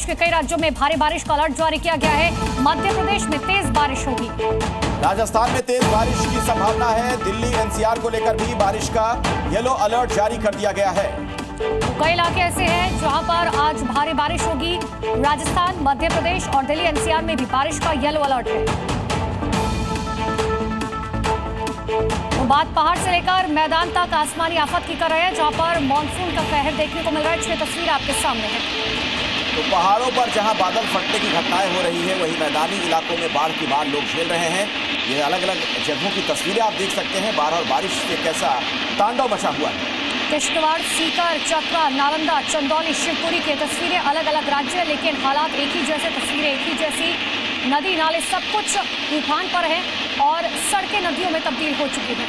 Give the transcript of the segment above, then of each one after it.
देश के कई राज्यों में भारी बारिश का अलर्ट जारी किया गया है। मध्य प्रदेश में तेज बारिश होगी। राजस्थान में तेज बारिश की संभावना है। दिल्ली एनसीआर को लेकर भी बारिश का येलो अलर्ट जारी कर दिया गया है। कई इलाके ऐसे हैं जहां पर आज भारी बारिश होगी। राजस्थान, मध्य प्रदेश और दिल्ली एनसीआर में भी बारिश का येलो अलर्ट है। तो बात पहाड़ से लेकर मैदान तक आसमानी आफत की कर रहे हैं, जहां पर मानसून का कहर देखने को मिल रहा है। 6 तस्वीर आपके सामने है। तो पहाड़ों पर जहां बादल फटने की घटनाएं हो रही है, वहीं मैदानी इलाकों में बाढ़ की मार लोग झेल रहे हैं। ये अलग अलग जगहों की तस्वीरें आप देख सकते हैं। बाढ़ और बारिश से कैसा तांडव मचा हुआ है। किश्तवाड़, सीकर, चतरा, नालंदा, चंदौली, शिवपुरी की तस्वीरें अलग अलग राज्य, लेकिन हालात एक ही जैसे, तस्वीरें एक ही जैसी। नदी नाले सब कुछ उफान पर है और सड़कें नदियों में तब्दील हो चुकी हैं।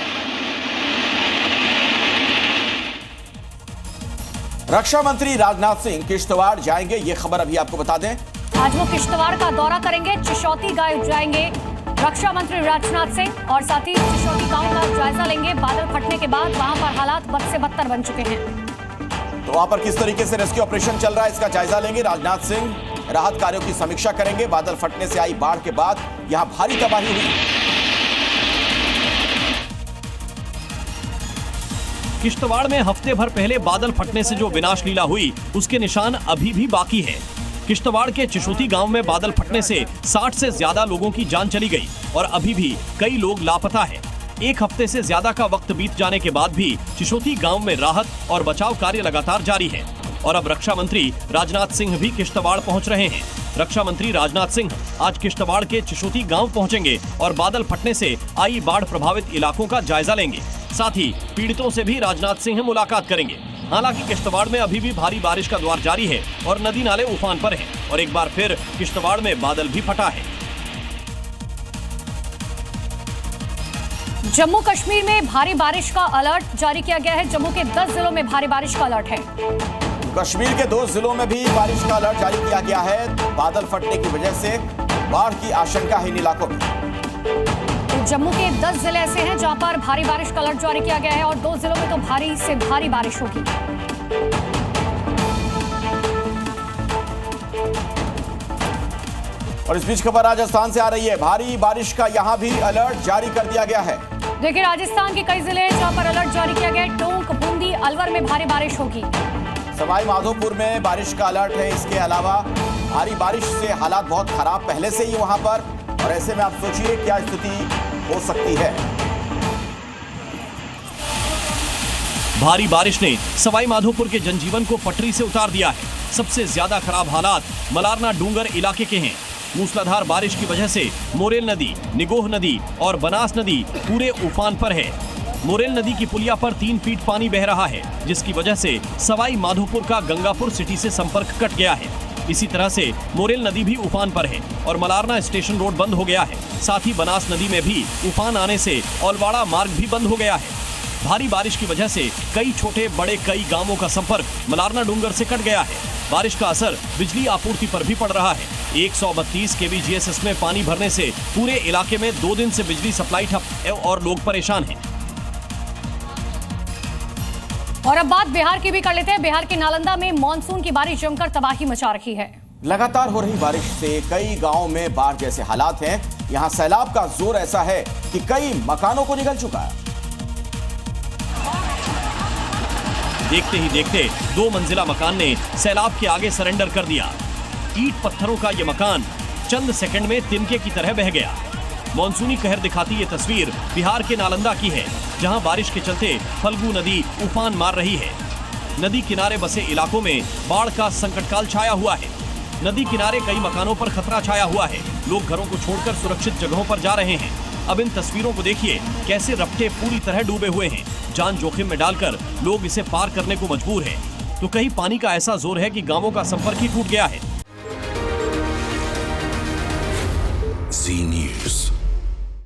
रक्षा मंत्री राजनाथ सिंह किश्तवाड़ जाएंगे, ये खबर अभी आपको बता दें। आज वो किश्तवाड़ का दौरा करेंगे, चिशौती गांव जाएंगे रक्षा मंत्री राजनाथ सिंह और साथ ही चिशौती गांव का जायजा लेंगे। बादल फटने के बाद वहां पर हालात बद से बदतर बन चुके हैं। तो वहां पर किस तरीके से रेस्क्यू ऑपरेशन चल रहा है, इसका जायजा लेंगे। राजनाथ सिंह राहत कार्यों की समीक्षा करेंगे। बादल फटने से आई बाढ़ के बाद यहां भारी तबाही हुई। किश्तवाड़ में हफ्ते भर पहले बादल फटने से जो विनाश लीला हुई, उसके निशान अभी भी बाकी है। किश्तवाड़ के चिशौती गांव में बादल फटने से 60 से ज्यादा लोगों की जान चली गई और अभी भी कई लोग लापता है। एक हफ्ते से ज्यादा का वक्त बीत जाने के बाद भी चिशौती गांव में राहत और बचाव कार्य लगातार जारी है और अब रक्षा मंत्री राजनाथ सिंह भी किश्तवाड़ पहुंच रहे हैं। रक्षा मंत्री राजनाथ सिंह आज किश्तवाड़ के चिशौती गांव पहुंचेंगे और बादल फटने से आई बाढ़ प्रभावित इलाकों का जायजा लेंगे। साथ ही पीड़ितों से भी राजनाथ सिंह मुलाकात करेंगे। हालांकि किश्तवाड़ में अभी भी भारी बारिश का दौर जारी है और नदी नाले उफान पर हैं और एक बार फिर किश्तवाड़ में बादल भी फटा है। जम्मू कश्मीर में भारी बारिश का अलर्ट जारी किया गया है। जम्मू के 10 जिलों में भारी बारिश का अलर्ट है। कश्मीर के 2 जिलों में भी बारिश का अलर्ट जारी किया गया है। बादल फटने की वजह से बाढ़ की आशंका है इन इलाकों में। जम्मू के 10 जिले ऐसे हैं जहां पर भारी बारिश का अलर्ट जारी किया गया है और 2 जिलों में तो भारी से भारी बारिश होगी। और इस बीच खबर राजस्थान से आ रही है। भारी बारिश का यहां भी अलर्ट जारी कर दिया गया है। देखिए, राजस्थान के कई जिले हैं जहां पर अलर्ट जारी किया गया है। टोंक, बूंदी, अलवर में भारी बारिश होगी। सवाई माधोपुर में बारिश का अलर्ट है। इसके अलावा भारी बारिश से हालात बहुत खराब पहले से ही वहां पर, और ऐसे में आप सोचिए क्या स्थिति हो सकती है। भारी बारिश ने सवाई माधोपुर के जनजीवन को पटरी से उतार दिया है। सबसे ज्यादा खराब हालात मलारना डूंगर इलाके के हैं। मूसलाधार बारिश की वजह से मोरेल नदी, निगोह नदी और बनास नदी पूरे उफान पर है। मोरेल नदी की पुलिया पर 3 फीट पानी बह रहा है, जिसकी वजह से सवाई माधोपुर का गंगापुर सिटी से संपर्क कट गया है। इसी तरह से मोरेल नदी भी उफान पर है और मलारना स्टेशन रोड बंद हो गया है। साथ ही बनास नदी में भी उफान आने से औलवाड़ा मार्ग भी बंद हो गया है। भारी बारिश की वजह से कई छोटे बड़े कई गांवों का संपर्क मलारना डूंगर से कट गया है। बारिश का असर बिजली आपूर्ति पर भी पड़ रहा है। 132 kV GSS में पानी भरने से पूरे इलाके में 2 दिन से बिजली सप्लाई ठप और लोग परेशान हैं। और अब बात बिहार की भी कर लेते हैं। बिहार के नालंदा में मानसून की बारिश जमकर तबाही मचा रही है। लगातार हो रही बारिश से कई गांवों में बाढ़ जैसे हालात हैं। यहां सैलाब का जोर ऐसा है कि कई मकानों को निगल चुका है। देखते ही देखते 2 मंजिला मकान ने सैलाब के आगे सरेंडर कर दिया। ईंट पत्थरों का ये मकान चंद सेकंड में तिनके की तरह बह गया। मानसूनी कहर दिखाती ये तस्वीर बिहार के नालंदा की है, जहां बारिश के चलते फल्गु नदी उफान मार रही है। नदी किनारे बसे इलाकों में बाढ़ का संकटकाल छाया हुआ है। नदी किनारे कई मकानों पर खतरा छाया हुआ है। लोग घरों को छोड़कर सुरक्षित जगहों पर जा रहे हैं। अब इन तस्वीरों को देखिए, कैसे रफ्ते पूरी तरह डूबे हुए हैं। जान जोखिम में डालकर लोग इसे पार करने को मजबूर हैं। तो कहीं पानी का ऐसा जोर है कि गांवों का संपर्क ही टूट गया है।